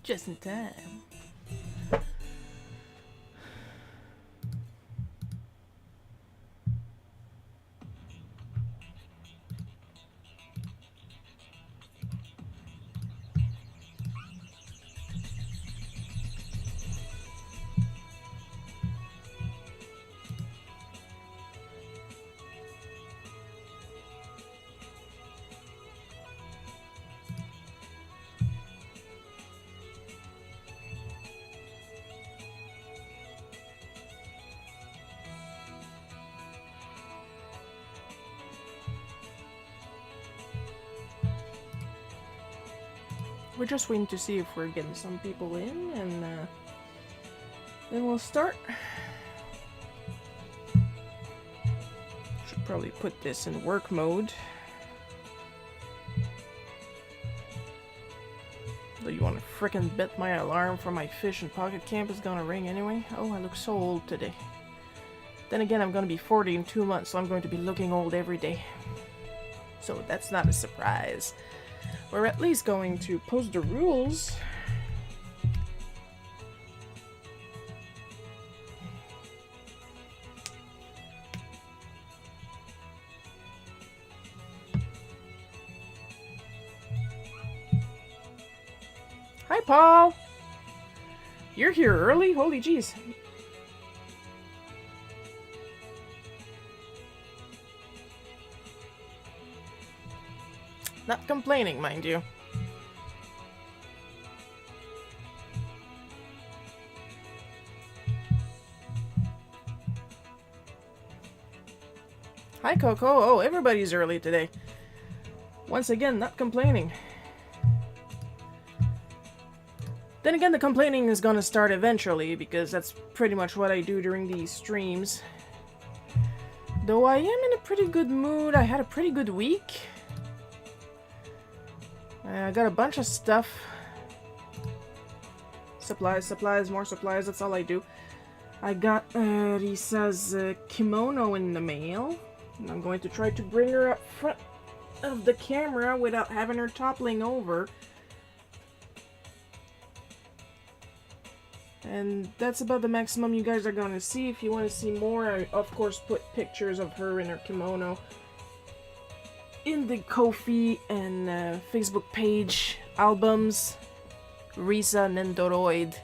Just in time. We're just waiting to see if we're getting some people in, and then we'll start. Should probably put this in work mode. Though you want to frickin' bet my alarm for my fish and pocket camp is gonna ring anyway. Oh, I look so old today. Then again, I'm gonna be 40 in 2 months, so I'm going to be looking old every day. So that's not a surprise. We're at least going to post the rules. Hi, Paul! You're here early? Holy jeez. Not complaining, mind you. Hi, Coco. Oh, everybody's early today. Once again, not complaining. Then again, the complaining is gonna start eventually, because that's pretty much what I do during these streams. Though I am in a pretty good mood. I had a pretty good week. I got a bunch of stuff. Supplies, supplies, more supplies, that's all I do. I got Risa's kimono in the mail. And I'm going to try to bring her up front of the camera without having her toppling over. And that's about the maximum you guys are gonna see. If you want to see more, I of course put pictures of her in her kimono in the Ko-fi and Facebook page albums. Risa Nendoroid.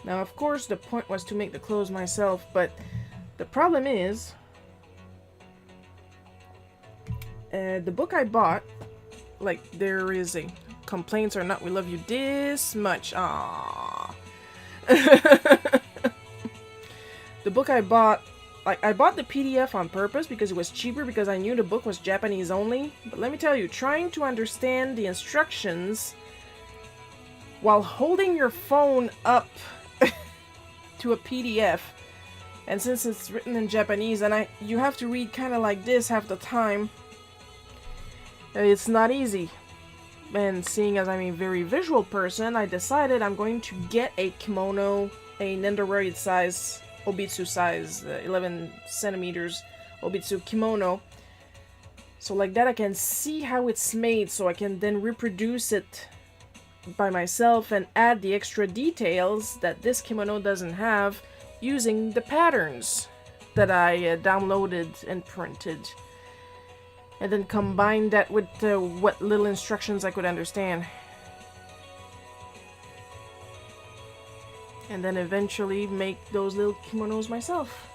Now, of course, the point was to make the clothes myself, but the problem is the book I bought, like, there is a complaints or not, we love you this much. Aww. The book I bought, like, I bought the PDF on purpose because it was cheaper, because I knew the book was Japanese only. But let me tell you, trying to understand the instructions while holding your phone up to a PDF, and since it's written in Japanese and you have to read kind of like this half the time, it's not easy. And seeing as I'm a very visual person, I decided I'm going to get a kimono, a Nendoroid size, Obitsu size, 11 centimeters Obitsu kimono. So like that I can see how it's made, so I can then reproduce it by myself and add the extra details that this kimono doesn't have using the patterns that I downloaded and printed. And then combine that with what little instructions I could understand. And then eventually make those little kimonos myself.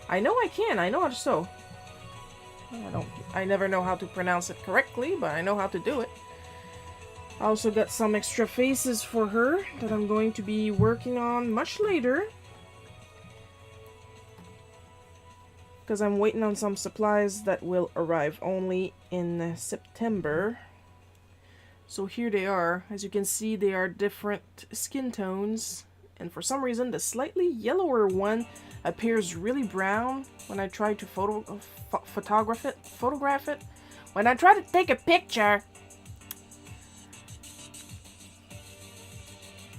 I know I can, I know how to sew. I never know how to pronounce it correctly, but I know how to do it. I also got some extra faces for her that I'm going to be working on much later. Because I'm waiting on some supplies that will arrive only in September. So here they are. As you can see, they are different skin tones. And for some reason, the slightly yellower one appears really brown when I try to photograph it. When I try to take a picture.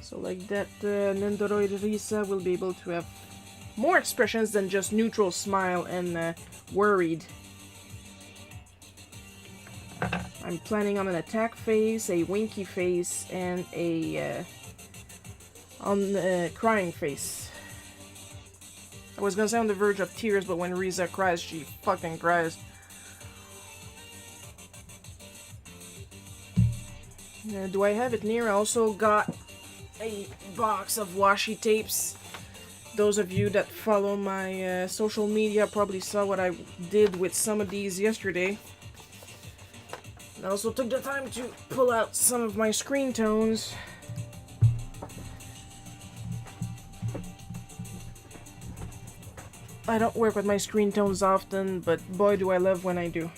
So like that, Nendoroid Risa will be able to have more expressions than just neutral smile and worried. I'm planning on an attack face, a winky face, and a crying face. I was gonna say on the verge of tears, but when Riza cries, she fucking cries. Do I have it near? I also got a box of washi tapes. Those of you that follow my social media probably saw what I did with some of these yesterday. I also took the time to pull out some of my screen tones. I don't work with my screen tones often, but boy do I love when I do.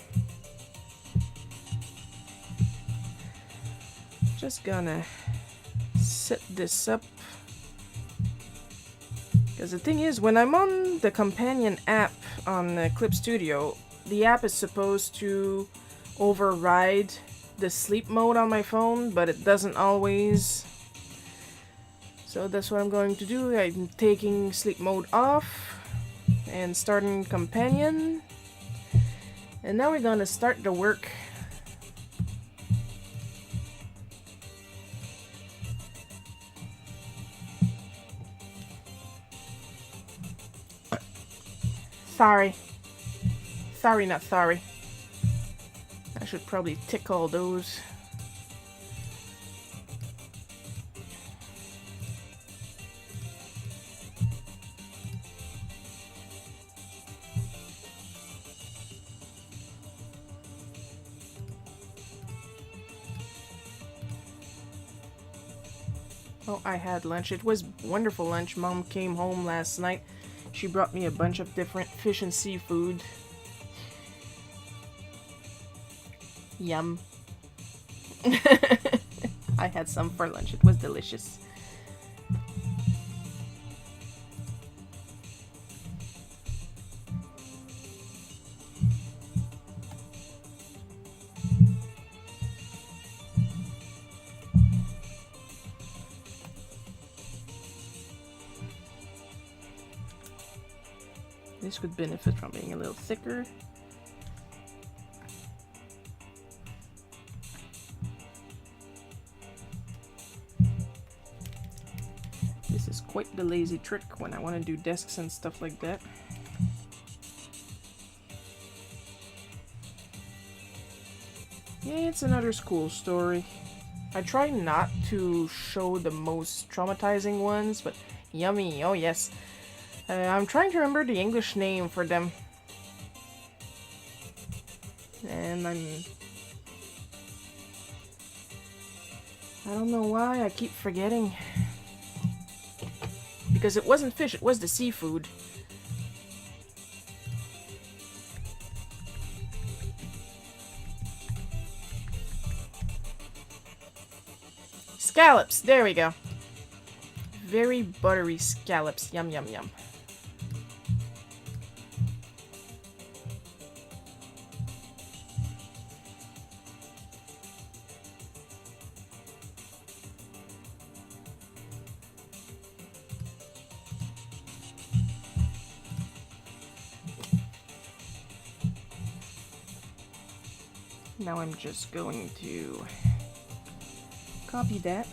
Just gonna set this up. Because the thing is, when I'm on the companion app on Clip Studio, the app is supposed to override the sleep mode on my phone, but it doesn't always. So that's what I'm going to do. I'm taking sleep mode off and starting companion. And now we're gonna start the work. Sorry. Sorry, not sorry. I should probably tick all those. Oh, I had lunch. It was wonderful lunch. Mom came home last night. She brought me a bunch of different fish and seafood. Yum. I had some for lunch. It was delicious. This could benefit from being a little thicker. This is quite the lazy trick when I want to do desks and stuff like that. Yeah, it's another school story. I try not to show the most traumatizing ones, but yummy, oh yes. I'm trying to remember the English name for them. And I don't know why I keep forgetting. Because it wasn't fish, it was the seafood. Scallops, there we go. Very buttery scallops, yum yum yum. Now I'm just going to copy that.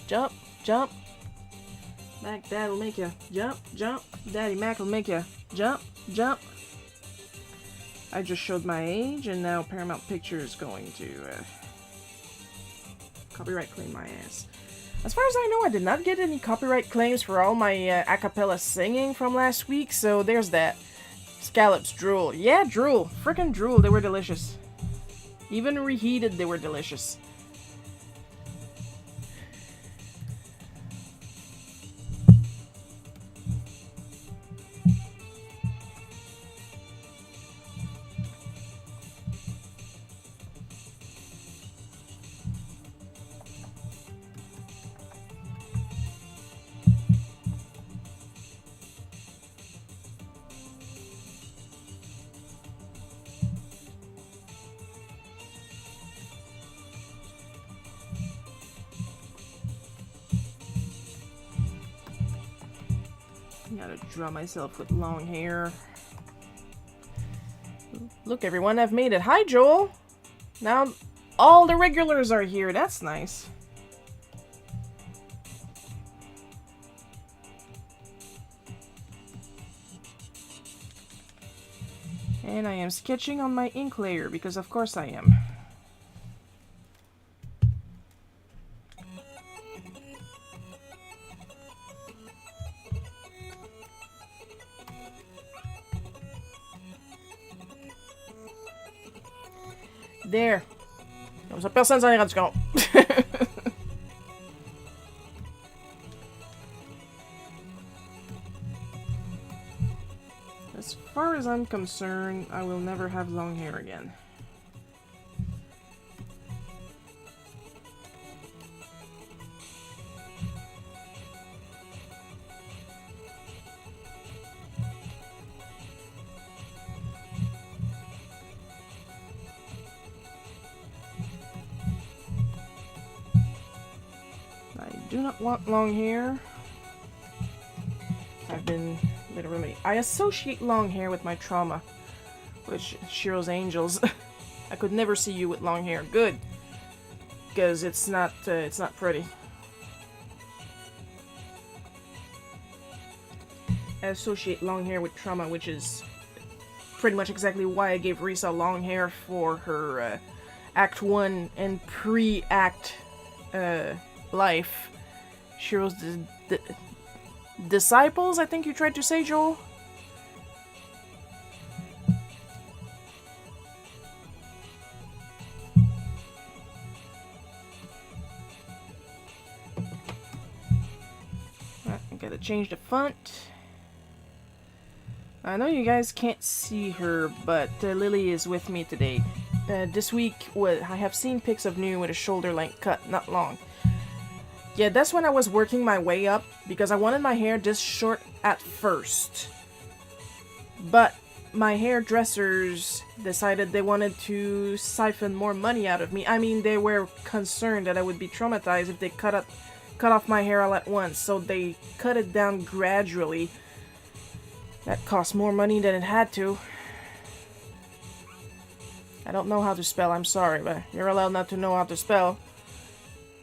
Jump, jump. Mac Dad will make you jump, jump. Daddy Mac will make you jump, jump. I just showed my age, and now Paramount Pictures is going to copyright claim my ass. As far as I know, I did not get any copyright claims for all my a cappella singing from last week, so there's that. Scallops, drool. Yeah, drool. Frickin' drool. They were delicious. Even reheated, they were delicious. Gotta draw myself with long hair. Look, everyone, I've made it. Hi, Joel! Now all the regulars are here. That's nice. And I am sketching on my ink layer, because of course I am. There. Comme ça, personne s'en est rendu compte. As far as I'm concerned, I will never have long hair again. I do not want long hair. I've been literally... I associate long hair with my trauma. Which, Shiro's Angels. I could never see you with long hair. Good. Because it's not pretty. I associate long hair with trauma, which is pretty much exactly why I gave Risa long hair for her Act 1 and pre-Act life. Shiro's disciples, I think you tried to say, Joel? I gotta change the font. I know you guys can't see her, but Lily is with me today. This week, I have seen pics of New with a shoulder-length cut, not long. Yeah, that's when I was working my way up, because I wanted my hair this short at first. But my hairdressers decided they wanted to siphon more money out of me. I mean, they were concerned that I would be traumatized if they cut off my hair all at once, so they cut it down gradually. That cost more money than it had to. I don't know how to spell, I'm sorry, but you're allowed not to know how to spell.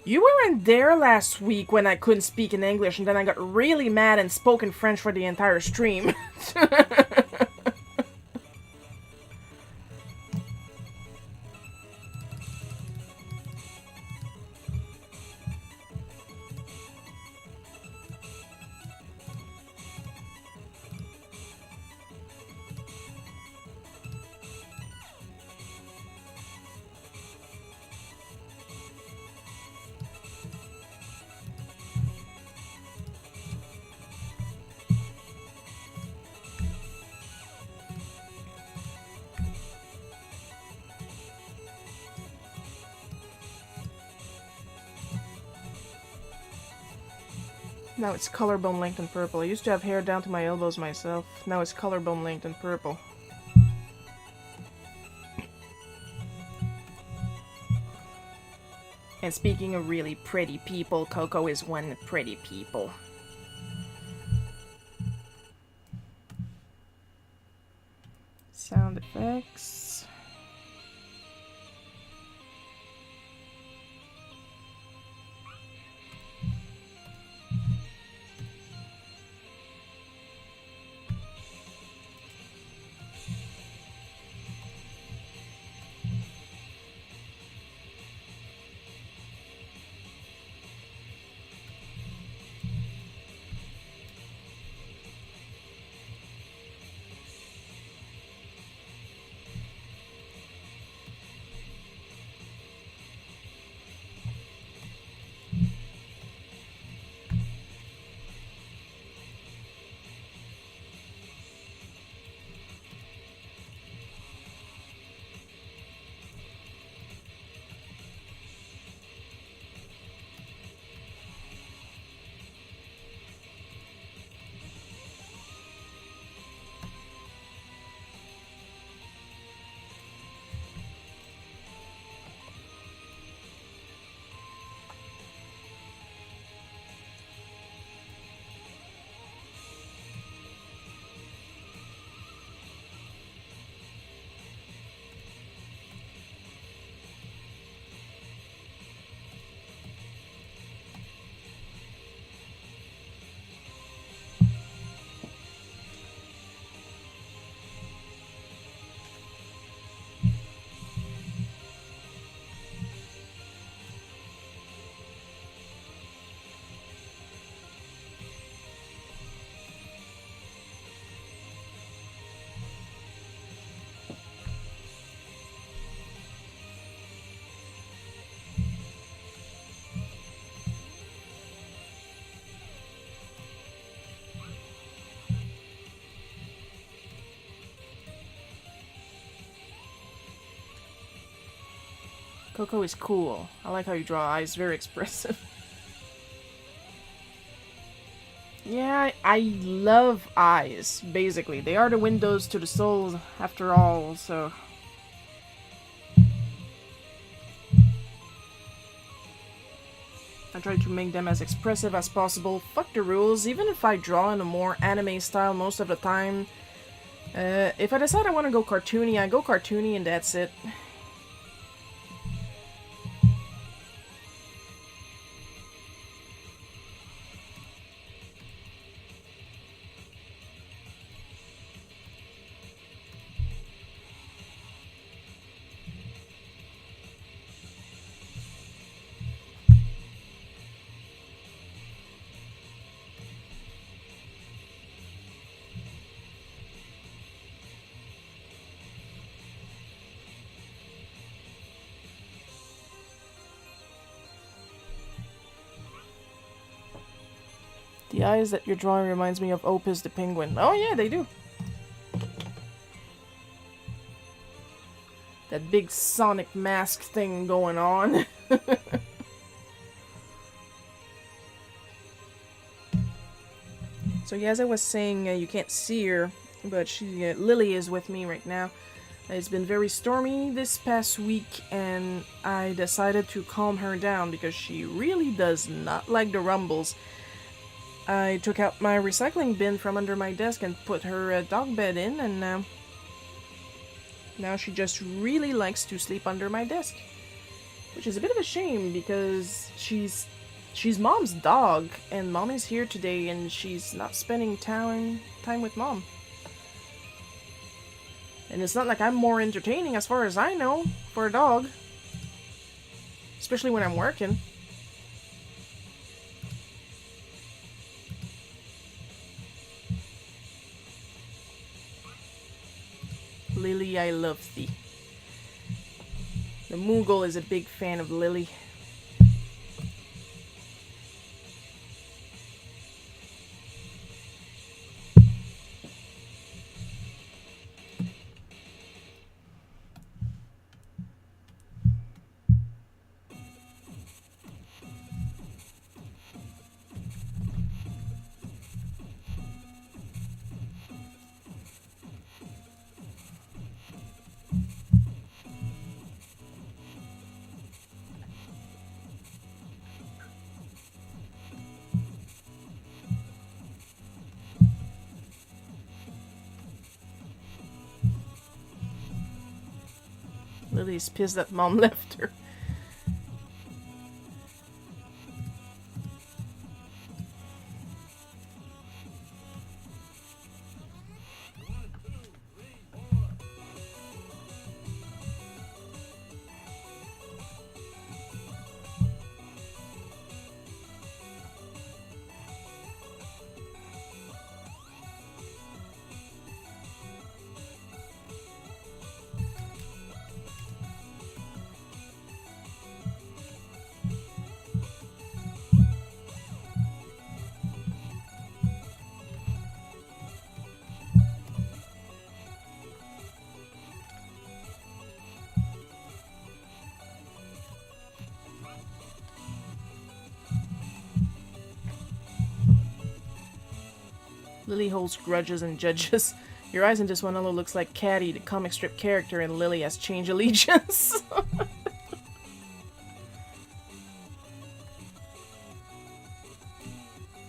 You weren't there last week when I couldn't speak in English, and then I got really mad and spoke in French for the entire stream. Now it's collarbone length and purple. I used to have hair down to my elbows myself. Now it's collarbone length and purple. And speaking of really pretty people, Coco is one pretty people. Sound effects. Coco is cool. I like how you draw eyes, very expressive. Yeah, I love eyes, basically. They are the windows to the soul, after all, so... I try to make them as expressive as possible. Fuck the rules, even if I draw in a more anime style most of the time. If I decide I want to go cartoony, I go cartoony and that's it. The eyes that you're drawing reminds me of Opus the Penguin. Oh yeah, they do. That big Sonic mask thing going on. So yeah, as I was saying, you can't see her, but Lily is with me right now. It's been very stormy this past week, and I decided to calm her down because she really does not like the rumbles. I took out my recycling bin from under my desk and put her dog bed in, and now she just really likes to sleep under my desk. Which is a bit of a shame because she's mom's dog, and mom is here today and she's not spending time with mom. And it's not like I'm more entertaining as far as I know for a dog. Especially when I'm working. Lily, I love thee. The Moogle is a big fan of Lily. Lily's pissed that mom left her. Lily holds grudges and judges. Your eyes in this one alone looks like Caddy, the comic strip character, and Lily has changed allegiance.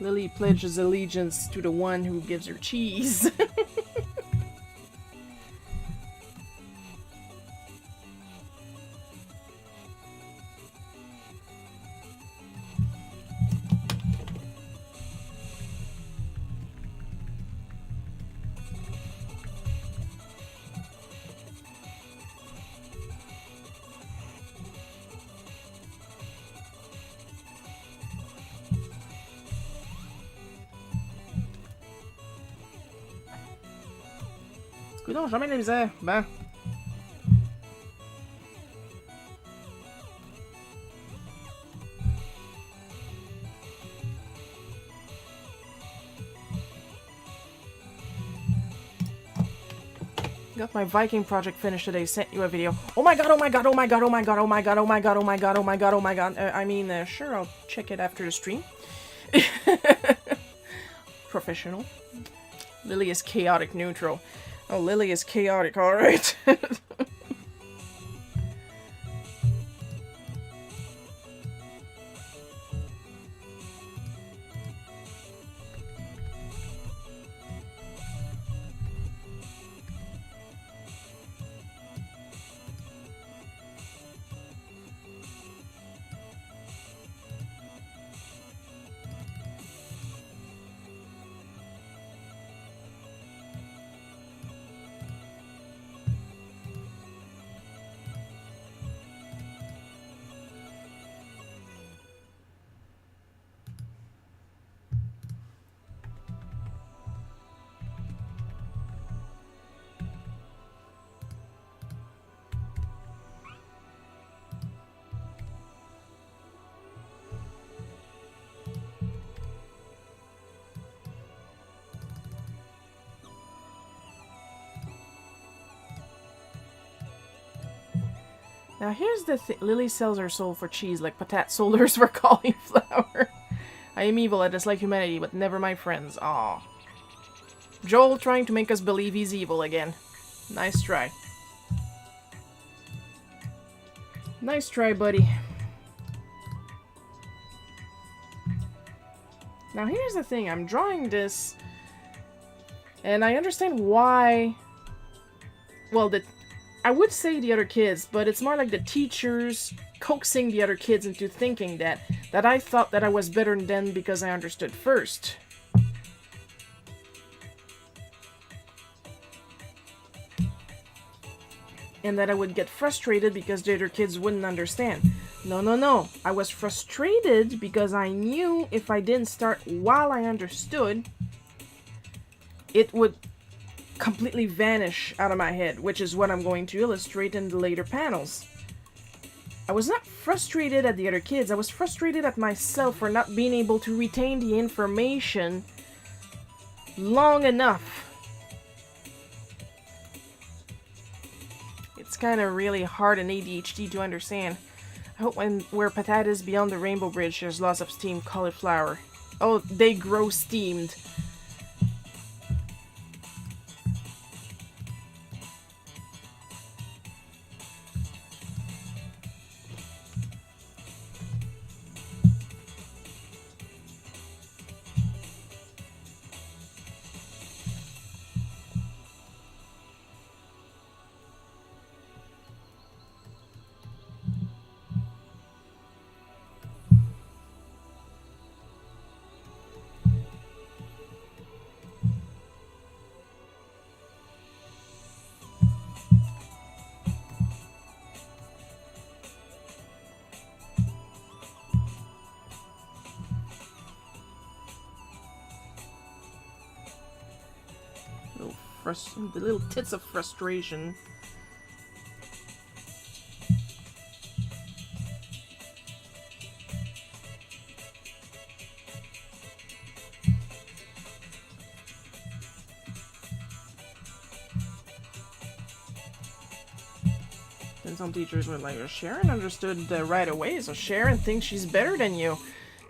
Lily pledges allegiance to the one who gives her cheese. Coudonc, jamais de la misère. Ben. Got my Viking project finished today. Sent you a video. Oh my god, oh my god, oh my god, oh my god, oh my god, oh my god, oh my god, oh my god, oh my god. I mean, sure, I'll check it after the stream. Professional. Lily is chaotic neutral. Oh, Lily is chaotic, alright. Now here's the thing. Lily sells her soul for cheese like Patat sold hers for cauliflower. I am evil, I dislike humanity, but never my friends. Aw. Joel trying to make us believe he's evil again. Nice try. Nice try, buddy. Now here's the thing. I'm drawing this, and I understand why... Well, I would say the other kids, but it's more like the teachers coaxing the other kids into thinking that I thought that I was better than them because I understood first. And that I would get frustrated because the other kids wouldn't understand. No, no, no. I was frustrated because I knew if I didn't start while I understood, it would completely vanish out of my head, which is what I'm going to illustrate in the later panels. I was not frustrated at the other kids, I was frustrated at myself for not being able to retain the information long enough. It's kind of really hard in ADHD to understand. I hope where Patat is beyond the Rainbow Bridge, there's lots of steamed cauliflower. Oh, they grow steamed. The little tits of frustration. And some teachers were like, Sharon understood right away, so Sharon thinks she's better than you.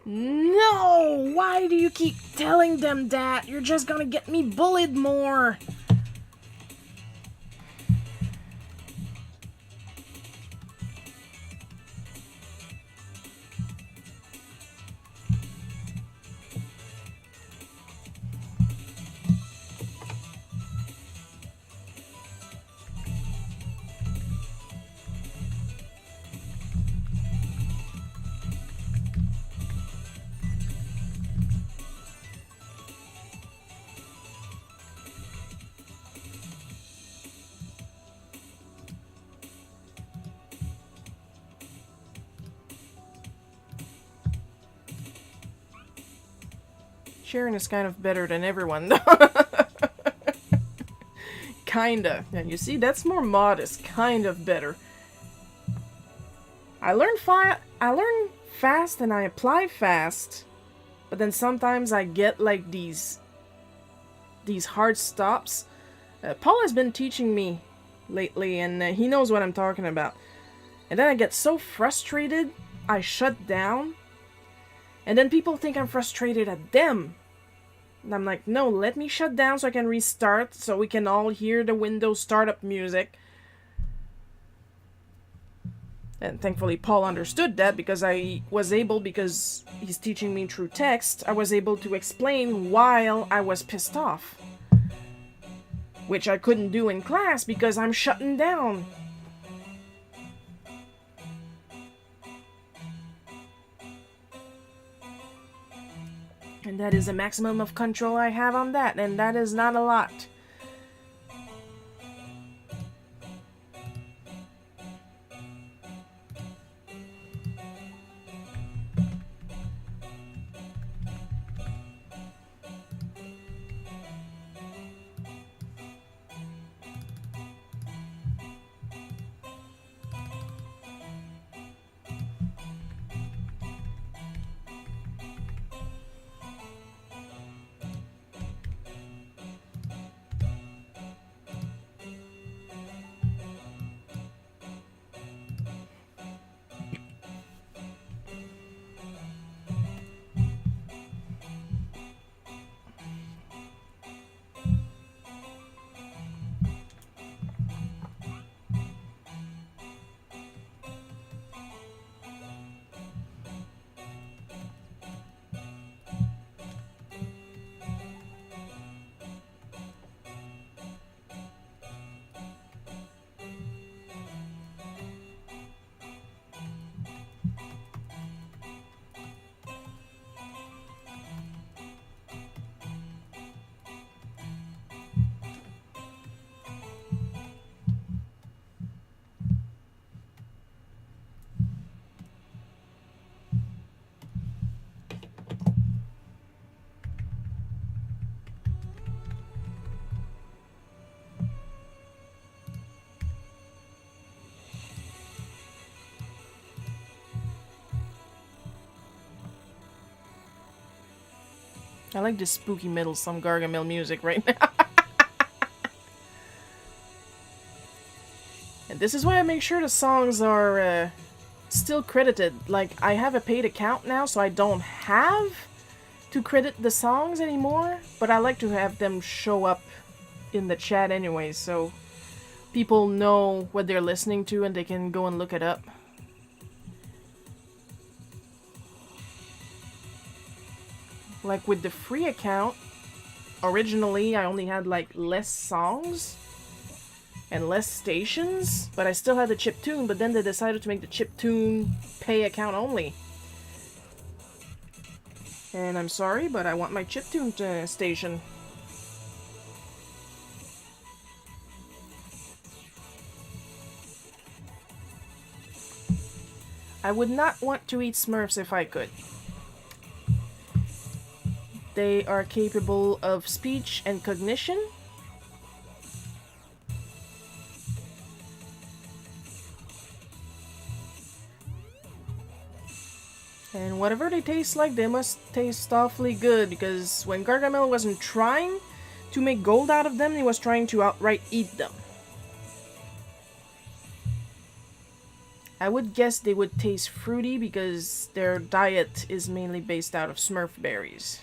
No! Why do you keep telling them that? You're just gonna get me bullied more. Sharon is kind of better than everyone. Kinda. Yeah, you see, that's more modest. Kind of better. I learn fast and I apply fast, but then sometimes I get like these hard stops Paul has been teaching me lately, and he knows what I'm talking about. And then I get so frustrated, I shut down. And then people think I'm frustrated at them. And I'm like, no, let me shut down so I can restart, so we can all hear the Windows startup music. And thankfully Paul understood that, because I was able, because he's teaching me through text, I was able to explain while I was pissed off. Which I couldn't do in class because I'm shutting down. And that is the maximum of control I have on that, and that is not a lot. I like this spooky middle some Gargamel music right now. And this is why I make sure the songs are still credited. Like, I have a paid account now, so I don't have to credit the songs anymore, but I like to have them show up in the chat anyway, so people know what they're listening to and they can go and look it up. Like with the free account, originally I only had like less songs and less stations, but I still had the chiptune, but then they decided to make the chiptune pay account only. And I'm sorry, but I want my chiptune station. I would not want to eat Smurfs if I could. They are capable of speech and cognition. And whatever they taste like, they must taste awfully good, because when Gargamel wasn't trying to make gold out of them, he was trying to outright eat them. I would guess they would taste fruity because their diet is mainly based out of Smurf berries.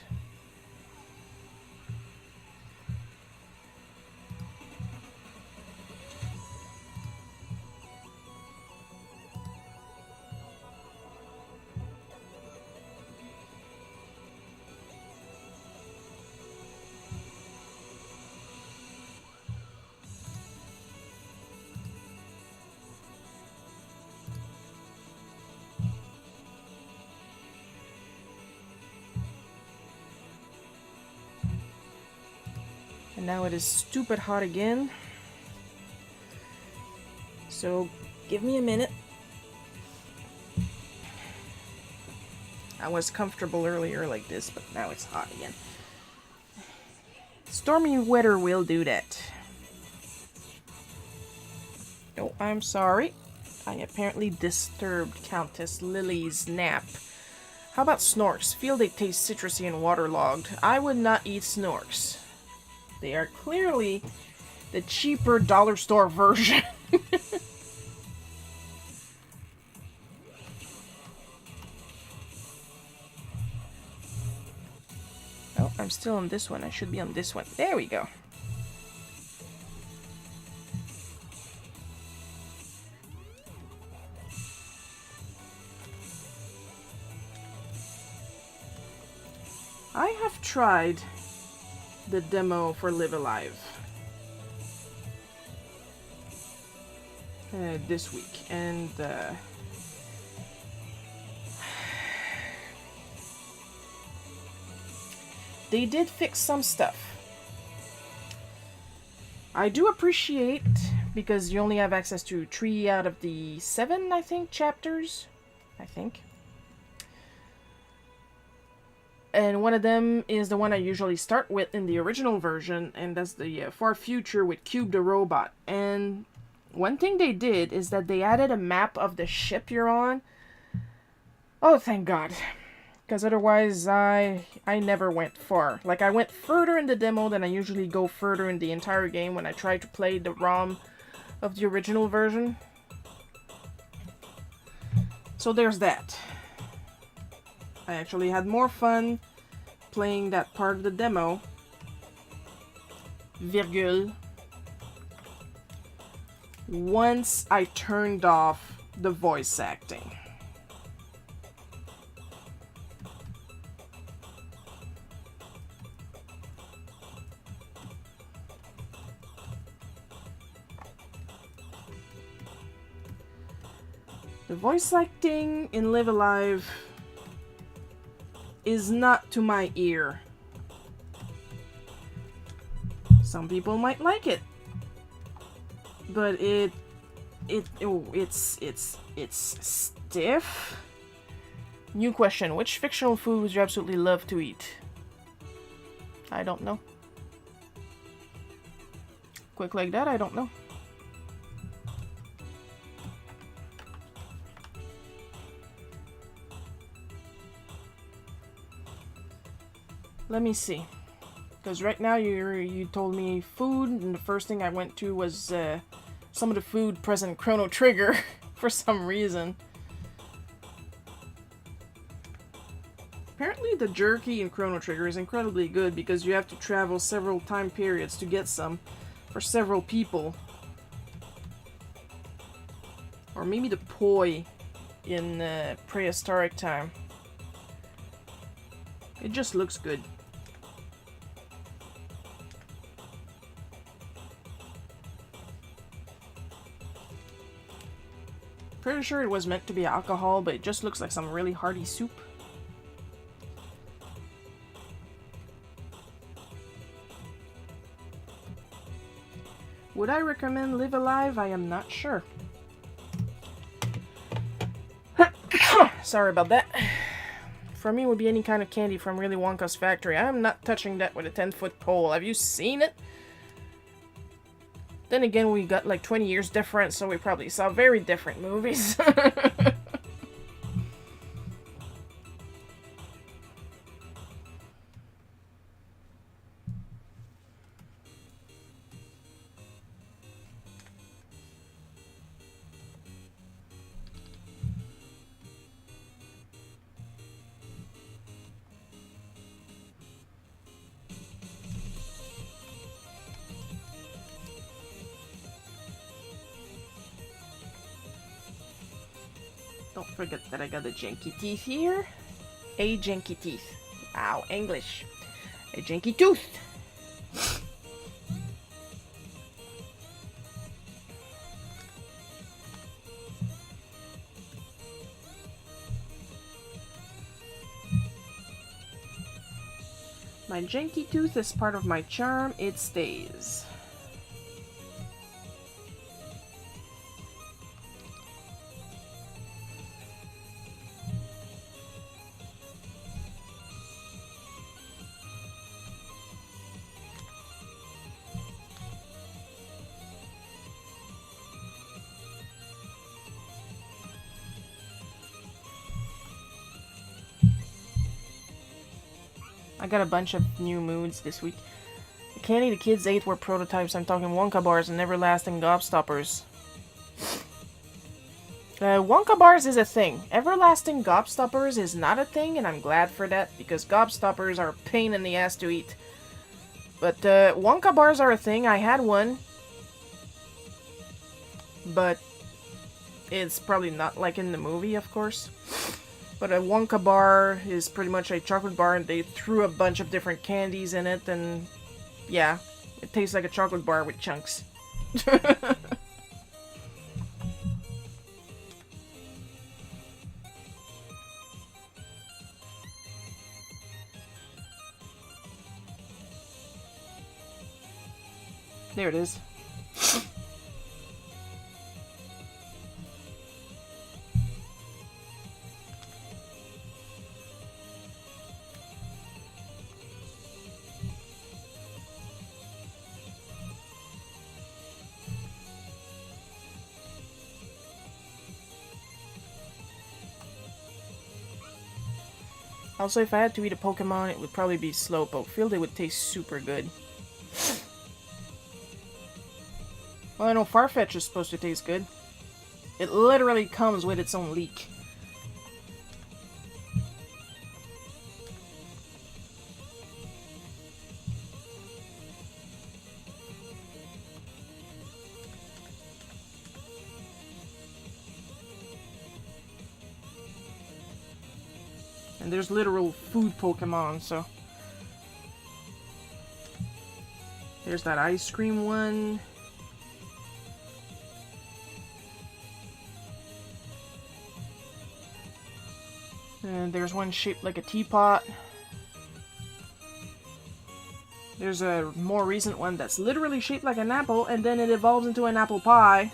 And now it is stupid hot again. So give me a minute. I was comfortable earlier like this, but now it's hot again. Stormy weather will do that. Oh, I'm sorry. I apparently disturbed Countess Lily's nap. How about Snorks? Feel they taste citrusy and waterlogged. I would not eat Snorks. They are clearly the cheaper dollar store version. Oh, I'm still on this one. I should be on this one. There we go. I have tried the demo for Live Alive this week, and they did fix some stuff. I do appreciate, because you only have access to 3 out of the 7, I think, chapters. I think. And one of them is the one I usually start with in the original version, and that's the Far Future with Cube the Robot. And one thing they did is that they added a map of the ship you're on. Oh, thank God. Because otherwise, I never went far. Like, I went further in the demo than I usually go further in the entire game when I try to play the ROM of the original version. So there's that. I actually had more fun playing that part of the demo, virgule, once I turned off the voice acting. The voice acting in Live Alive is not to my ear. Some people might like it, but it's stiff. New question: which fictional food would you absolutely love to eat? I don't know. Quick like that, I don't know. Let me see. Because right now you told me food, and the first thing I went to was some of the food present in Chrono Trigger for some reason. Apparently the jerky in Chrono Trigger is incredibly good because you have to travel several time periods to get some for several people. Or maybe the poi in prehistoric time. It just looks good. Pretty sure it was meant to be alcohol, but it just looks like some really hearty soup. Would I recommend Live Alive? I am not sure. Sorry about that. For me, it would be any kind of candy from Willy Wonka's factory. I am not touching that with a 10-foot pole. Have you seen it? Then again, we got like 20 years difference, so we probably saw very different movies. Don't forget that I got the janky teeth here. A janky teeth. Wow, English. A janky tooth. My janky tooth is part of my charm. It stays. I got a bunch of new moods this week. The candy the kids ate were prototypes. I'm talking Wonka bars and everlasting gobstoppers. Wonka bars is a thing. Everlasting gobstoppers is not a thing, and I'm glad for that, because gobstoppers are a pain in the ass to eat. But Wonka bars are a thing. I had one. But it's probably not like in the movie, of course. But a Wonka bar is pretty much a chocolate bar, and they threw a bunch of different candies in it, and yeah, it tastes like a chocolate bar with chunks. There it is. Also, if I had to eat a Pokemon, it would probably be Slowpoke. I feel they would taste super good. Well, I know Farfetch is supposed to taste good. It literally comes with its own leek. And there's literal food Pokemon, so... There's that ice cream one. And there's one shaped like a teapot. There's a more recent one that's literally shaped like an apple, and then it evolves into an apple pie.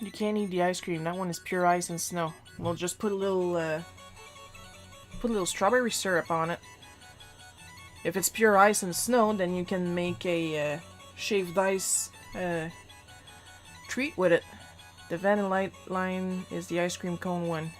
You can't eat the ice cream. That one is pure ice and snow. We'll just put a little strawberry syrup on it. If it's pure ice and snow, then you can make a shaved ice treat with it. The vanilla line is the ice cream cone one.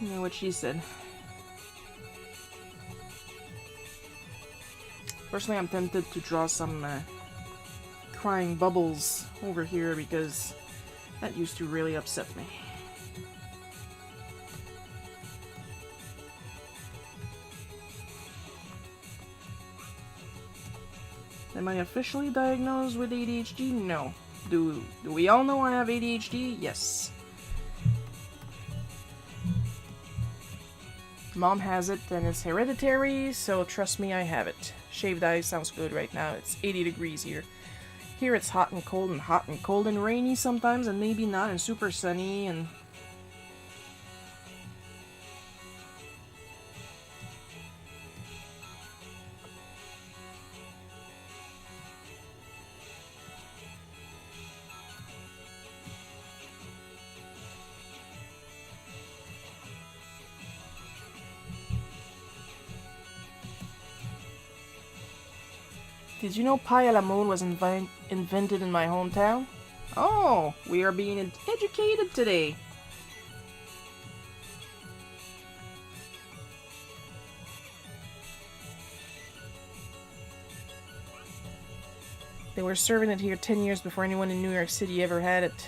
You know what she said. Personally, I'm tempted to draw some crying bubbles over here because that used to really upset me. Am I officially diagnosed with ADHD? No. Do we all know I have ADHD? Yes. Mom has it and it's hereditary, so trust me, I have it. Shaved ice sounds good right now. It's 80 degrees here. Here it's hot and cold and hot and cold and rainy sometimes and maybe not and super sunny and... Did you know pie a la mode was invented in my hometown? Oh, we are being educated today. They were serving it here 10 years before anyone in New York City ever had it.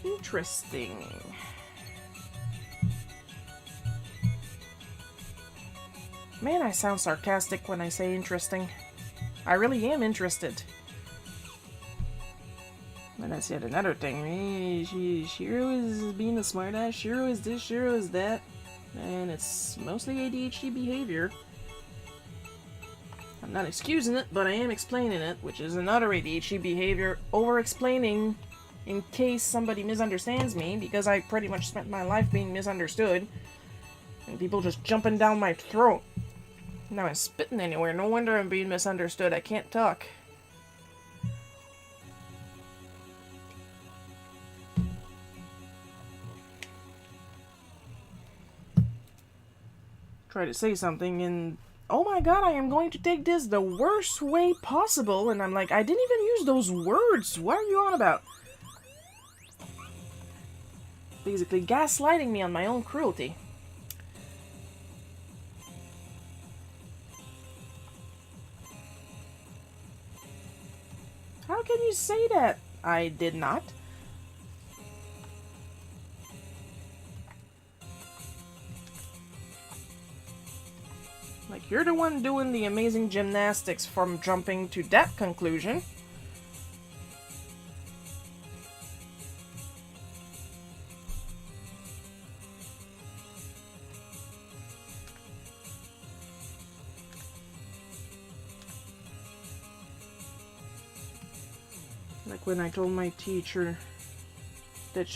Interesting. Man, I sound sarcastic when I say interesting. I really am interested. And that's yet another thing. Shiro is being a smartass. Shiro is this, Shiro is that. And it's mostly ADHD behavior. I'm not excusing it, but I am explaining it, which is another ADHD behavior. Over-explaining in case somebody misunderstands me, because I pretty much spent my life being misunderstood. And people just jumping down my throat. Now I'm spitting anywhere. No wonder I'm being misunderstood. I can't talk. Try to say something and oh my god, I am going to take this the worst way possible, and I'm like, I didn't even use those words. What are you on about? Basically gaslighting me on my own cruelty. How can you say that? I did not. Like, you're the one doing the amazing gymnastics from jumping to that conclusion. Like when I told my teacher that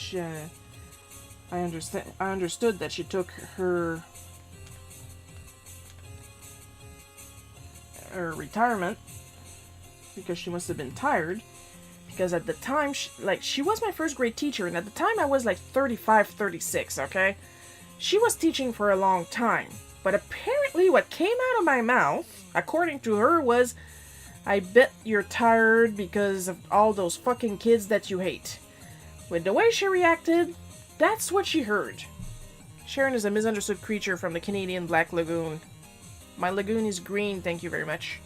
I understood that she took her retirement because she must have been tired, because at the time she was my first grade teacher, and at the time I was like 35, 36, okay? She was teaching for a long time, but apparently what came out of my mouth, according to her, was, I bet you're tired because of all those fucking kids that you hate. With the way she reacted, that's what she heard. Sharon is a misunderstood creature from the Canadian Black Lagoon. My lagoon is green, thank you very much.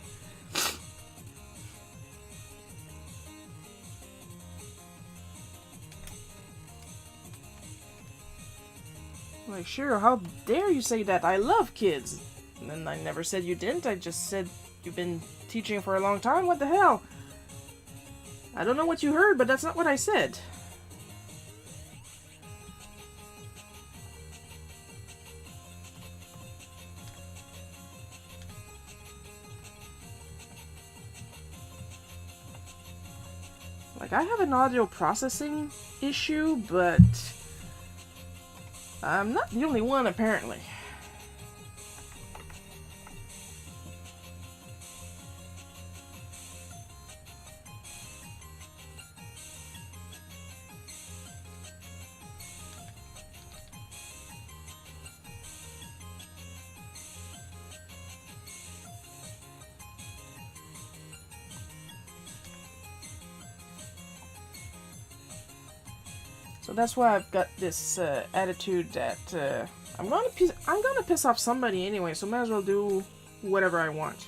Like, sure, how dare you say that? I love kids. And I never said you didn't, I just said you've been teaching for a long time? What the hell? I don't know what you heard, but that's not what I said. Like, I have an audio processing issue, but I'm not the only one, apparently. So that's why I've got this attitude that I'm gonna piss off somebody anyway, so might as well do whatever I want.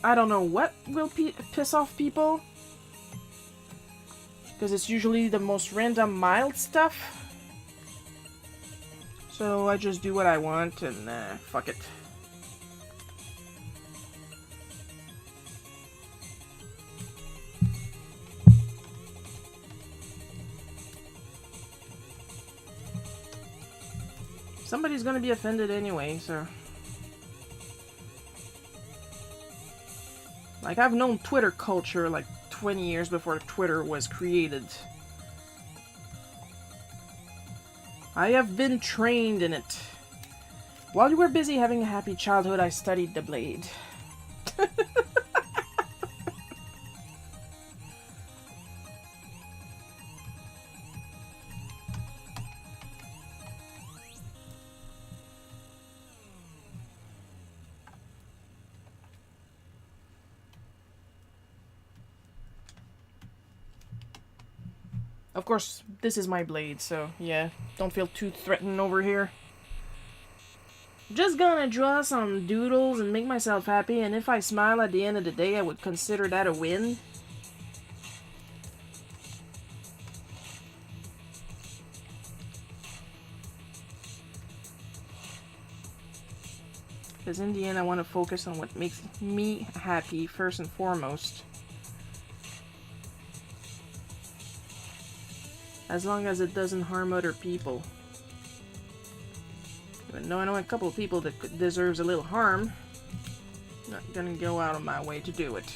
I don't know what will piss off people, because it's usually the most random mild stuff. So I just do what I want and fuck it. Somebody's gonna be offended anyway, so... Like, I've known Twitter culture like 20 years before Twitter was created. I have been trained in it. While you were busy having a happy childhood, I studied the blade. Of course, this is my blade, so yeah, don't feel too threatened over here. Just gonna draw some doodles and make myself happy, and if I smile at the end of the day, I would consider that a win. Because in the end, I want to focus on what makes me happy first and foremost. As long as it doesn't harm other people. Even though I know a couple of people that deserves a little harm, I'm not gonna go out of my way to do it.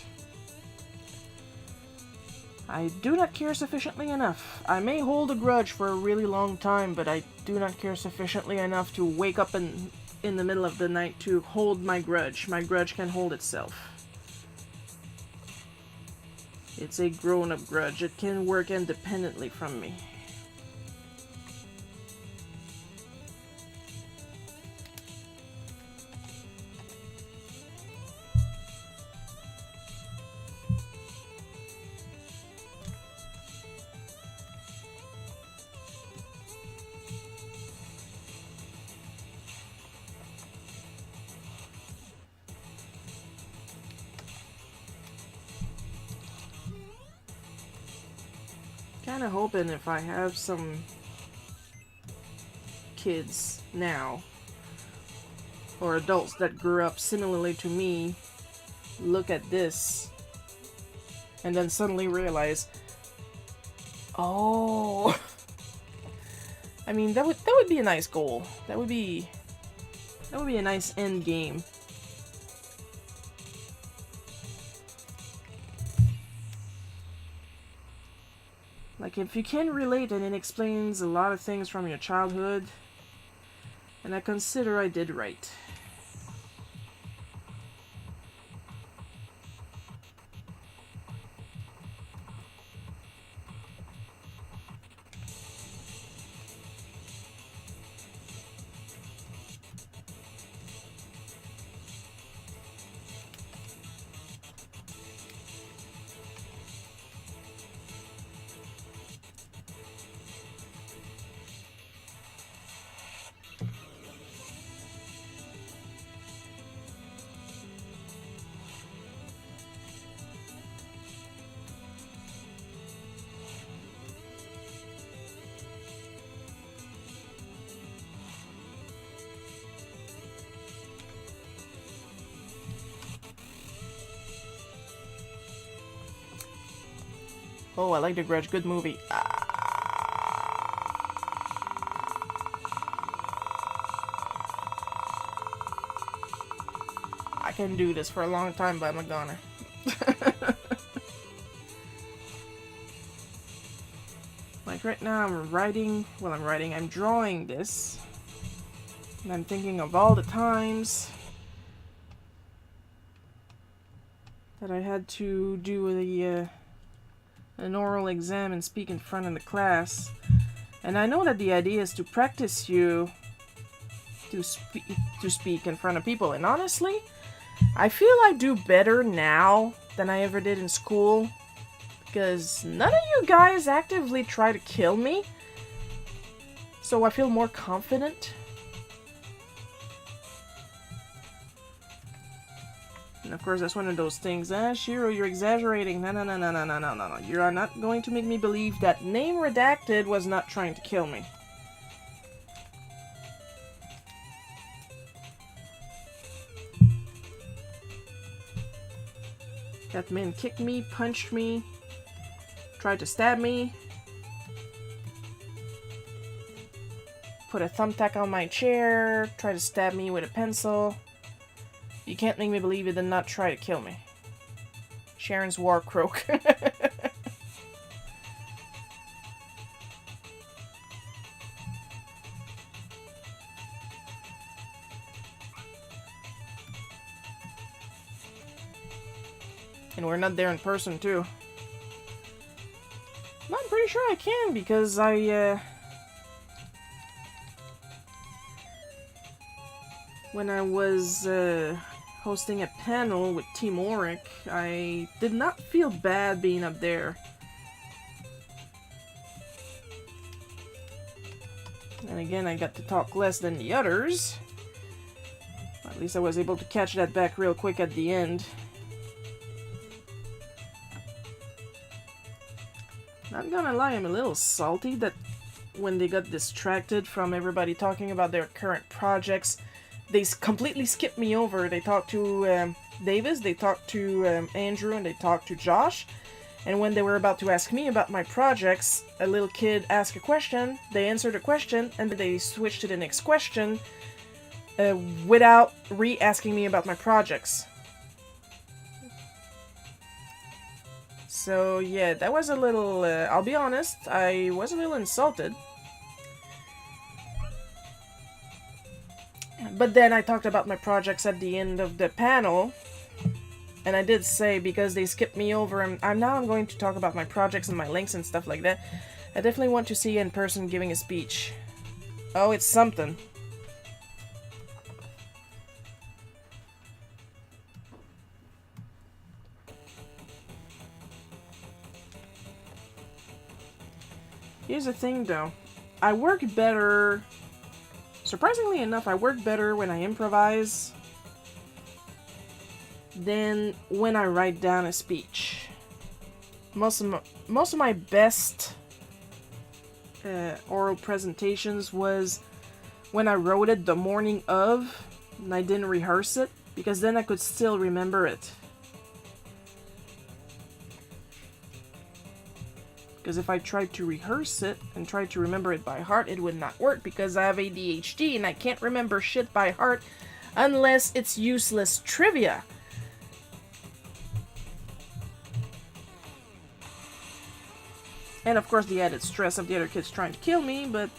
I do not care sufficiently enough. I may hold a grudge for a really long time, but I do not care sufficiently enough to wake up in the middle of the night to hold my grudge. My grudge can hold itself. It's a grown-up grudge. It can work independently from me. Kinda hoping if I have some kids now, or adults that grew up similarly to me, look at this and then suddenly realize, oh, I mean, that would be a nice goal. That would be a nice end game. Like, if you can relate, and it explains a lot of things from your childhood, and I consider I did right. Oh, I like The Grudge. Good movie. I can do this for a long time, but I'm not gonna. Like right now I'm drawing this. And I'm thinking of all the times that I had to do an oral exam and speak in front of the class. And I know that the idea is to practice you to speak in front of people. And honestly, I feel I do better now than I ever did in school. Because none of you guys actively try to kill me. So I feel more confident. And of course, that's one of those things. Shiro, you're exaggerating. No. You are not going to make me believe that Name Redacted was not trying to kill me. That man kicked me, punched me, tried to stab me, put a thumbtack on my chair, tried to stab me with a pencil. You can't make me believe he did not try to kill me. Sharon's war croak. And we're not there in person, too. I'm pretty sure I can, because when I was hosting a panel with Team Auric, I did not feel bad being up there. And again, I got to talk less than the others. At least I was able to catch that back real quick at the end. Not gonna lie, I'm a little salty that when they got distracted from everybody talking about their current projects, they completely skipped me over. They talked to Davis, they talked to Andrew, and they talked to Josh. And when they were about to ask me about my projects, a little kid asked a question, they answered a question, and then they switched to the next question without re-asking me about my projects. So yeah, that was a little, I'll be honest, I was a little insulted. But then I talked about my projects at the end of the panel. And I did say, because they skipped me over, and I'm going to talk about my projects and my links and stuff like that. I definitely want to see you in person giving a speech. Oh, it's something. Here's the thing, though. I work better... Surprisingly enough, I work better when I improvise than when I write down a speech. Most of my best oral presentations was when I wrote it the morning of and I didn't rehearse it, because then I could still remember it. Because if I tried to rehearse it and tried to remember it by heart, it would not work, because I have ADHD and I can't remember shit by heart unless it's useless trivia. And of course the added stress of the other kids trying to kill me, but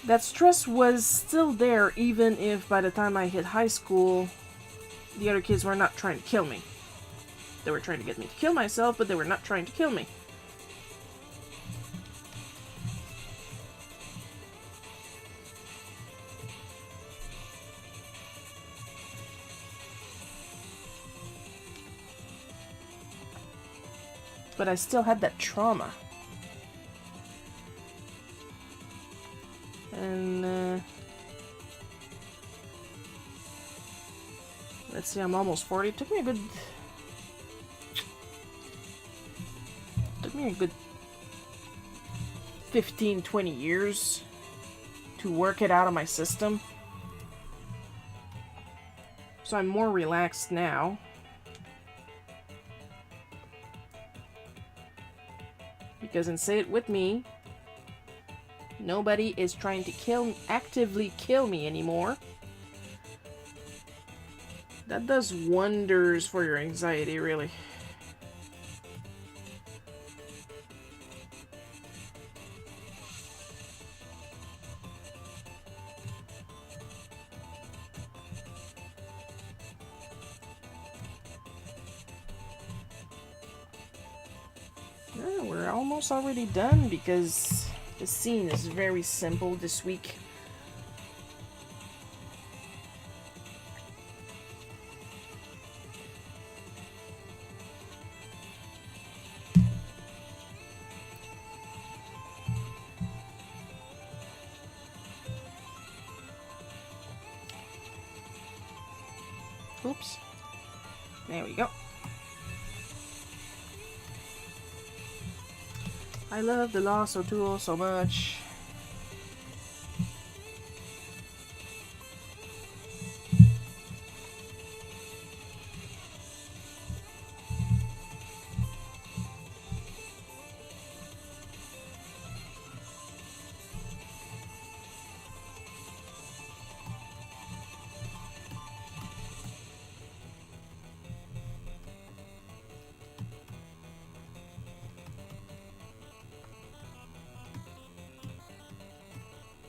that stress was still there even if by the time I hit high school, the other kids were not trying to kill me. They were trying to get me to kill myself, but they were not trying to kill me. But I still had that trauma. And, let's see, I'm almost 40. It took me a good 15, 20 years to work it out of my system. So I'm more relaxed now. Because, and say it with me, nobody is trying to actively kill me anymore. That does wonders for your anxiety, really. We're almost already done because the scene is very simple this week. Oops. There we go. I love the lasso tool so much.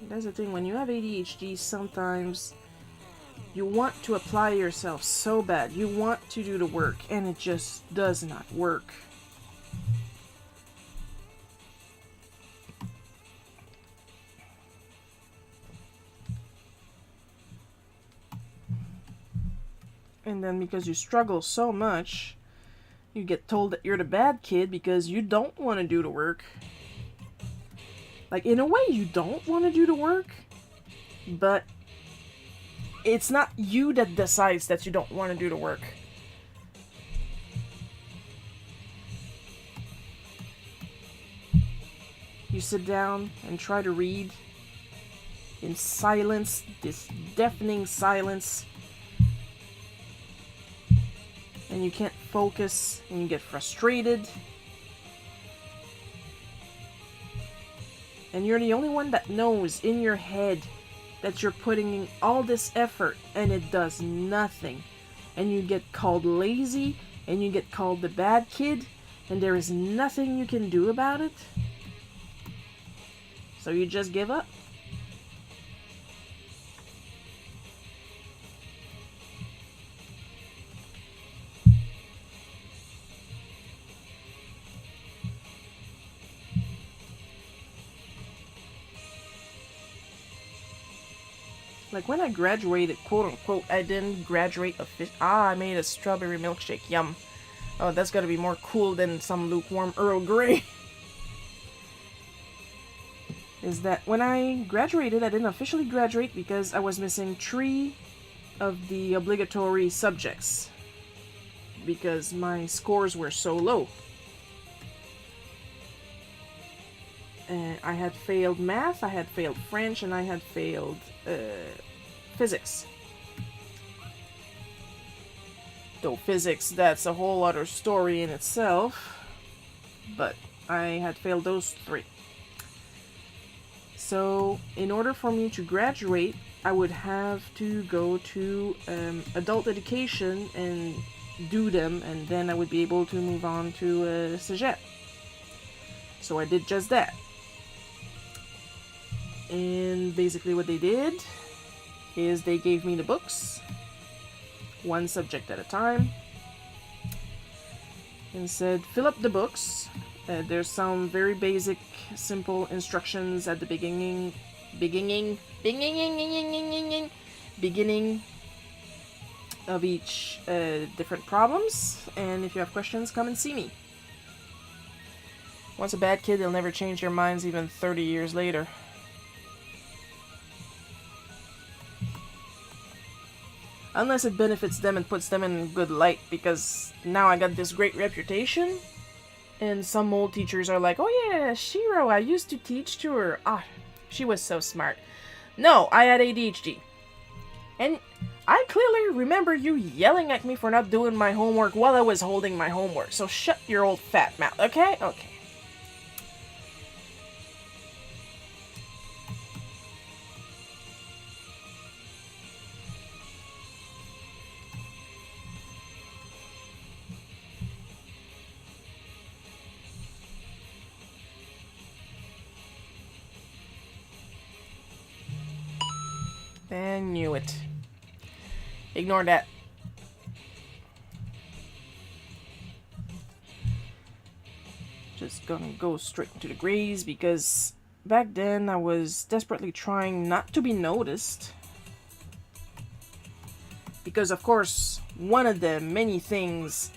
That's the thing, when you have ADHD, sometimes you want to apply yourself so bad. You want to do the work, and it just does not work. And then because you struggle so much, you get told that you're the bad kid because you don't want to do the work. Like, in a way, you don't want to do the work, but it's not you that decides that you don't want to do the work. You sit down and try to read in silence, this deafening silence, and you can't focus, and you get frustrated, and you're the only one that knows in your head that you're putting in all this effort and it does nothing, and you get called lazy, and you get called the bad kid, and there is nothing you can do about it. So you just give up. Like when I graduated, quote unquote, I didn't graduate I made a strawberry milkshake. Yum. Oh, that's gotta be more cool than some lukewarm Earl Grey. Is that when I graduated, I didn't officially graduate because I was missing 3 of the obligatory subjects because my scores were so low. I had failed math, I had failed French, and I had failed physics. Though physics, that's a whole other story in itself. But I had failed those 3. So, in order for me to graduate, I would have to go to adult education and do them, and then I would be able to move on to Cégep. So I did just that. And basically what they did is they gave me the books, 1 subject at a time, and said, fill up the books. There's some very basic, simple instructions at the beginning of each different problems, and if you have questions, come and see me. Once a bad kid, they'll never change their minds even 30 years later. Unless it benefits them and puts them in a good light, because now I got this great reputation. And some old teachers are like, oh yeah, Shiro, I used to teach to her. Ah, she was so smart. No, I had ADHD. And I clearly remember you yelling at me for not doing my homework while I was holding my homework. So shut your old fat mouth, okay? Okay. I knew it. Ignore that. Just gonna go straight into the grades because back then I was desperately trying not to be noticed. Because of course, one of the many things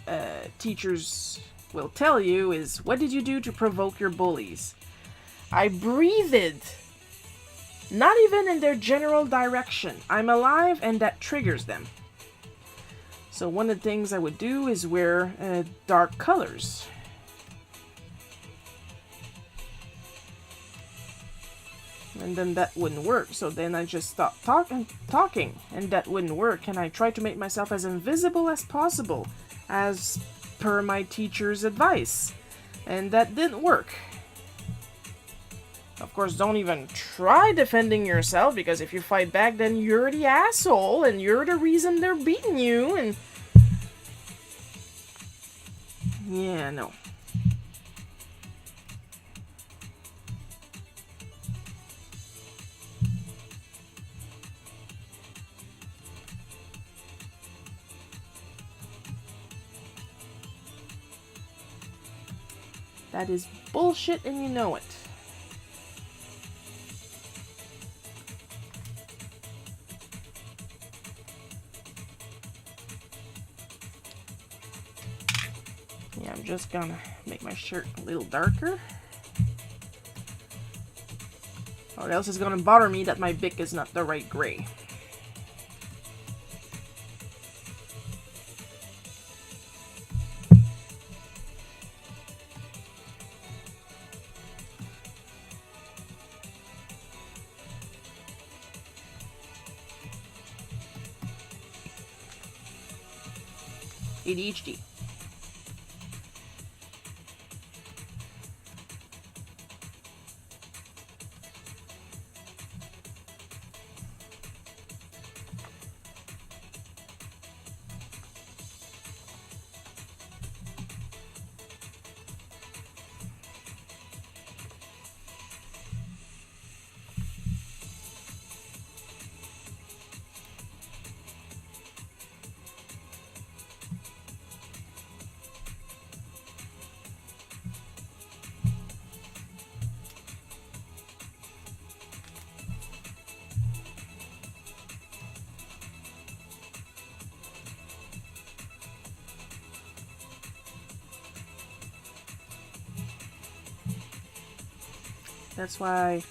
teachers will tell you is, what did you do to provoke your bullies? I breathed. Not even in their general direction. I'm alive and that triggers them. So one of the things I would do is wear dark colors. And then that wouldn't work. So then I just stopped talking and that wouldn't work. And I tried to make myself as invisible as possible as per my teacher's advice. And that didn't work. Of course, don't even try defending yourself, because if you fight back, then you're the asshole, and you're the reason they're beating you, and... yeah, no. That is bullshit, and you know it. Yeah, I'm just gonna make my shirt a little darker. Or else it's gonna bother me that my Bic is not the right gray. ADHD. That's why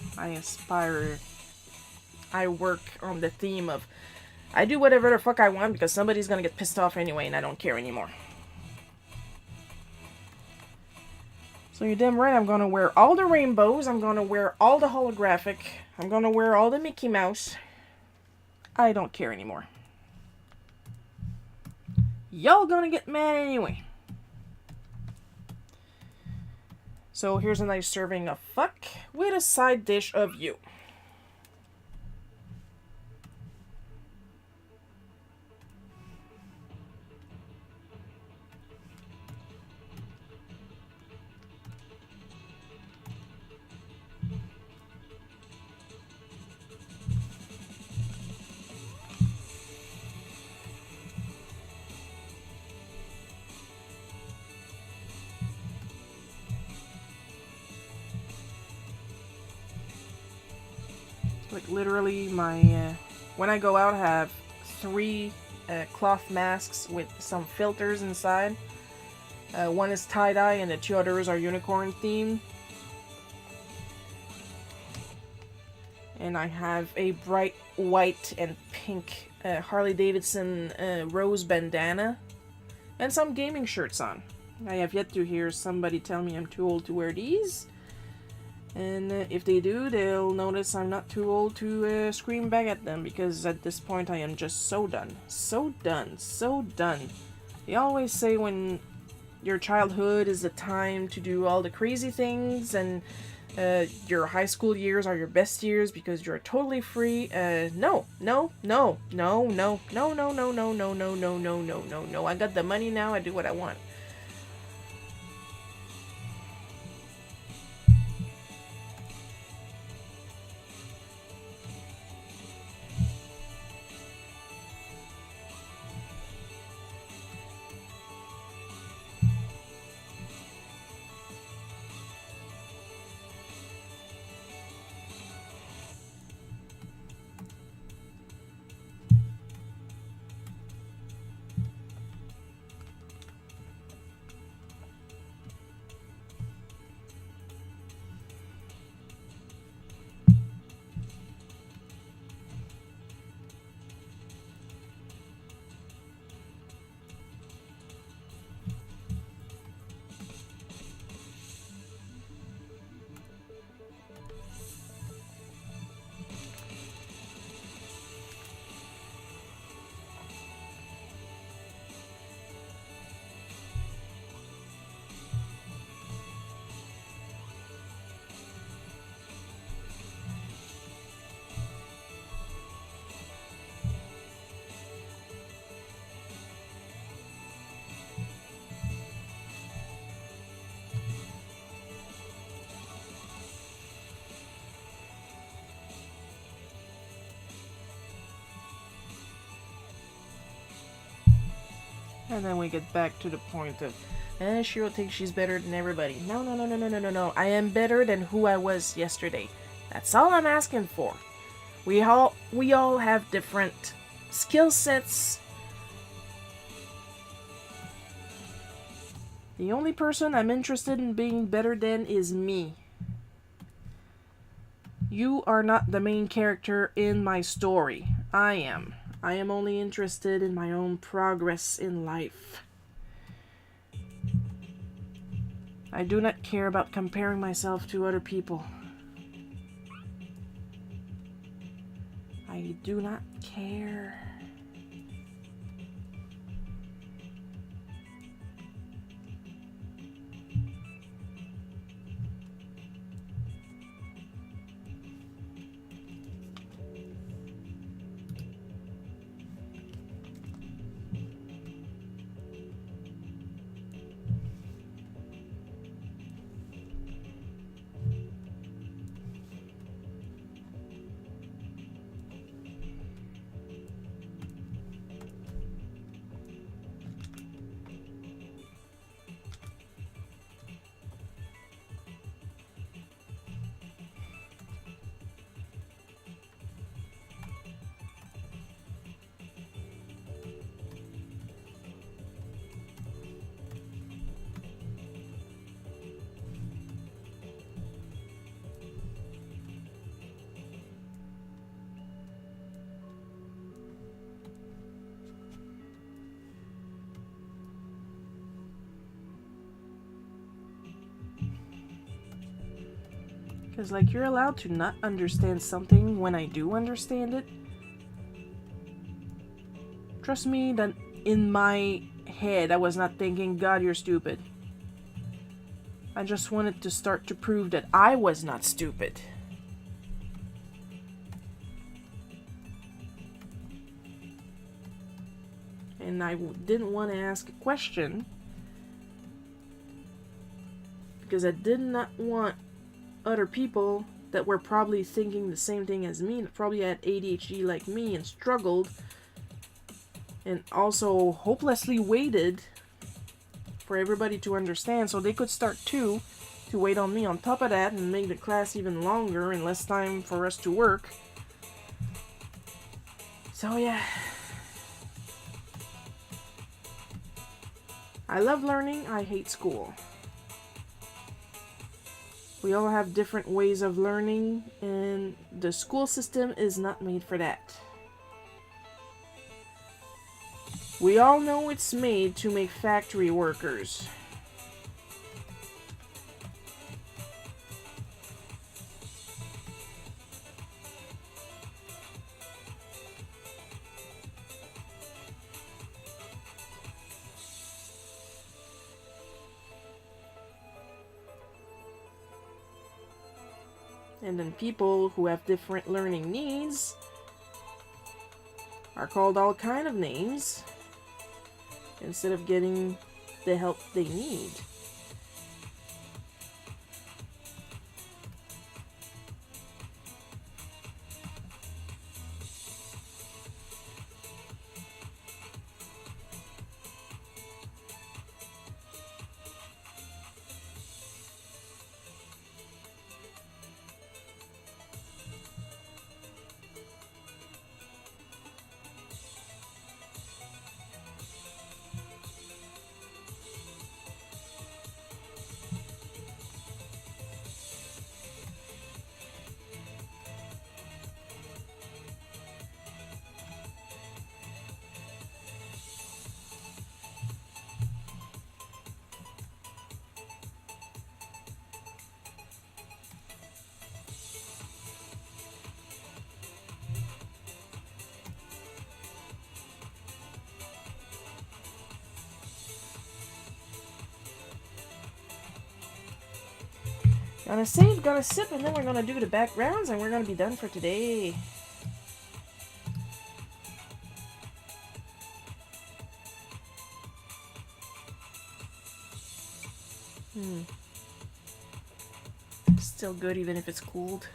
I work on the theme of I do whatever the fuck I want because somebody's gonna get pissed off anyway and I don't care anymore. So you're damn right I'm gonna wear all the rainbows, I'm gonna wear all the holographic, I'm gonna wear all the Mickey Mouse. I don't care anymore. Y'all gonna get mad anyway. So here's a nice serving of fuck with a side dish of you. Like literally my, when I go out I have 3 cloth masks with some filters inside. One is tie-dye and the 2 others are unicorn themed. And I have a bright white and pink Harley Davidson rose bandana. And some gaming shirts on. I have yet to hear somebody tell me I'm too old to wear these. And if they do, they'll notice I'm not too old to scream back at them, because at this point I am just so done. So done. So done. They always say when your childhood is the time to do all the crazy things, and your high school years are your best years because you're totally free. No. I got the money now, I do what I want. And then we get back to the point of, Shiro thinks she's better than everybody. No. I am better than who I was yesterday. That's all I'm asking for. We all have different skill sets. The only person I'm interested in being better than is me. You are not the main character in my story. I am. I am only interested in my own progress in life. I do not care about comparing myself to other people. I do not care. Because, like, you're allowed to not understand something when I do understand it. Trust me that in my head, I was not thinking, God, you're stupid. I just wanted to start to prove that I was not stupid. And I didn't want to ask a question because I did not want other people that were probably thinking the same thing as me, that probably had ADHD like me and struggled and also hopelessly waited for everybody to understand so they could start too to wait on me on top of that and make the class even longer and less time for us to work. So yeah, I love learning, I hate school. We all have different ways of learning, and the school system is not made for that. We all know it's made to make factory workers. And then people who have different learning needs are called all kind of names instead of getting the help they need. Gonna save, gonna sip, and then we're gonna do the backgrounds and we're gonna be done for today. Still good even if it's cooled.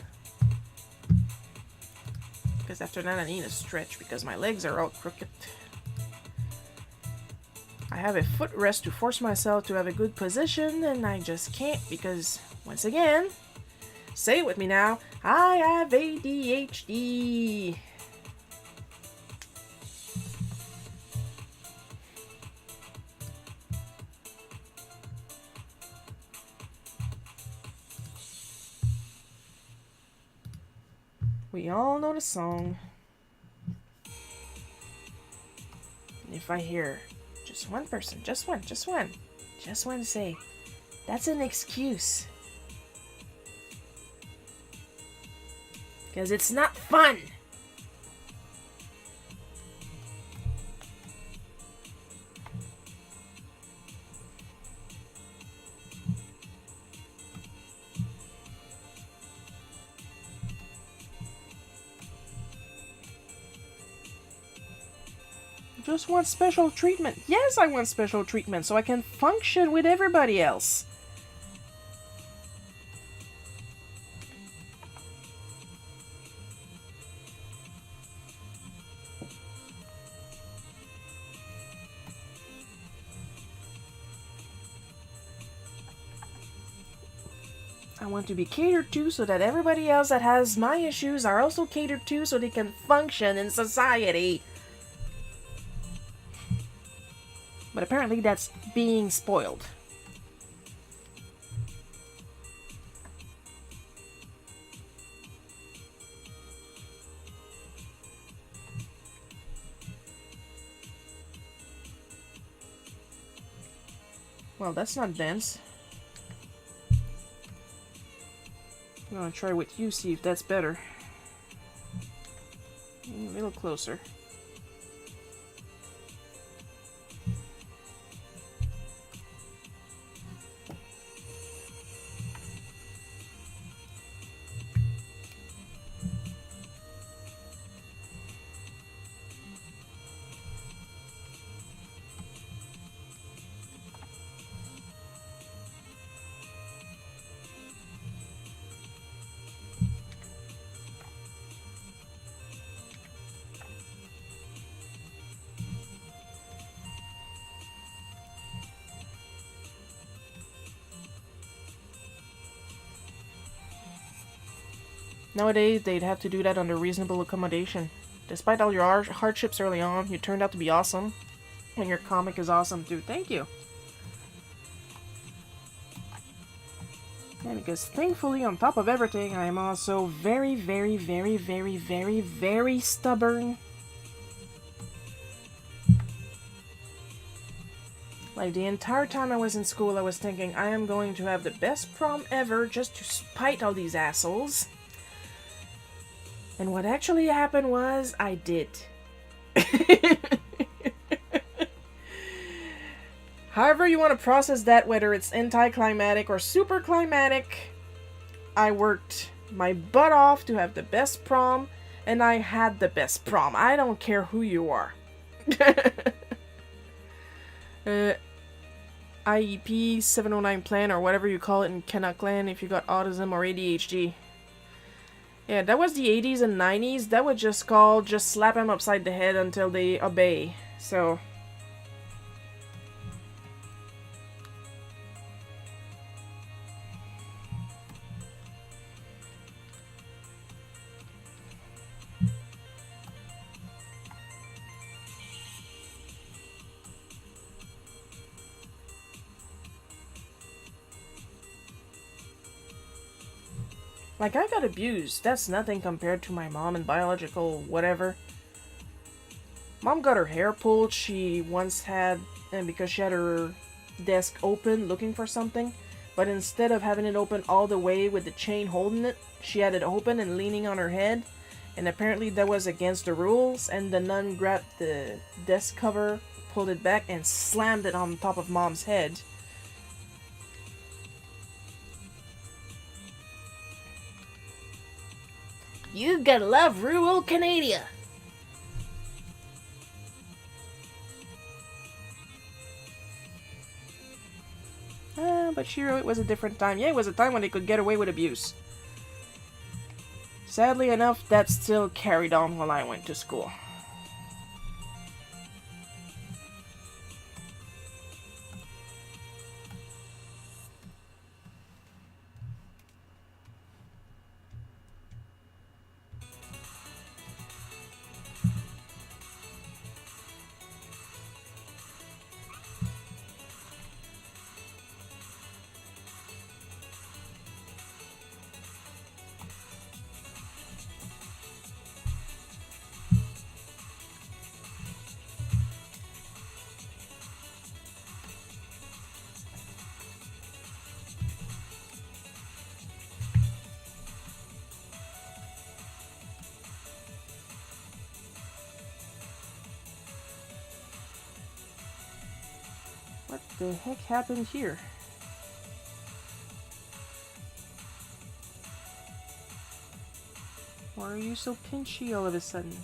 Because after that I need a stretch because my legs are all crooked. I have a footrest to force myself to have a good position and I just can't because, once again, say it with me now, I have ADHD. We all know the song. And if I hear just one person, just one say, that's an excuse. Because it's not fun. Just want special treatment. Yes, I want special treatment so I can function with everybody else. I want to be catered to so that everybody else that has my issues are also catered to so they can function in society. But apparently that's being spoiled. Well, that's not dense. I'm gonna try with you, see if that's better. A little closer. Nowadays, they'd have to do that under reasonable accommodation. Despite all your hardships early on, you turned out to be awesome. And your comic is awesome too. Thank you. Yeah, because thankfully, on top of everything, I am also very, very, very, very, very, very stubborn. Like, the entire time I was in school, I was thinking, I am going to have the best prom ever just to spite all these assholes. And what actually happened was, I did. However you want to process that, whether it's anticlimactic or super climatic, I worked my butt off to have the best prom, and I had the best prom. I don't care who you are. IEP, 709 plan, or whatever you call it in Kenaklan if you got autism or ADHD. Yeah, that was the 80s and 90s. That was just called just slap them upside the head until they obey. So... Like, I got abused. That's nothing compared to my mom and biological whatever. Mom got her hair pulled. She once had, and because she had her desk open looking for something, but instead of having it open all the way with the chain holding it, she had it open and leaning on her head. And apparently that was against the rules, and the nun grabbed the desk cover, pulled it back, and slammed it on top of Mom's head. You gotta love rural Canada. But Shiro, it was a different time. Yeah, it was a time when they could get away with abuse. Sadly enough, that still carried on while I went to school. What the heck happened here? Why are you so pinchy all of a sudden?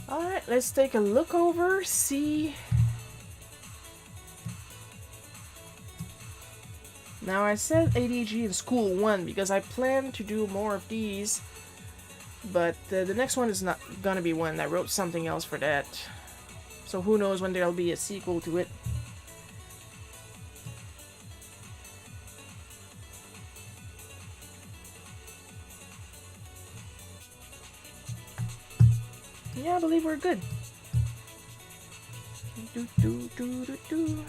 Alright, let's take a look over, see... Now I said ADHD in school 1 because I plan to do more of these, but the next one is not gonna be one. I wrote something else for that. So who knows when there'll be a sequel to it. Yeah, I believe we're good. Do, do, do, do, do.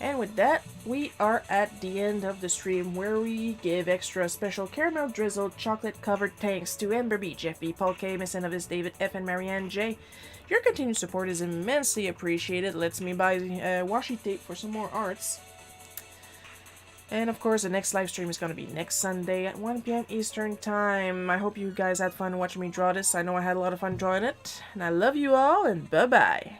And with that, we are at the end of the stream where we give extra special caramel drizzled chocolate covered thanks to Amber B, Jeff B, Paul K, Miss Enovis, David F, and Marianne J. Your continued support is immensely appreciated. Lets me buy washi tape for some more arts. And of course, the next live stream is going to be next Sunday at 1 p.m. Eastern Time. I hope you guys had fun watching me draw this. I know I had a lot of fun drawing it. And I love you all, and bye-bye.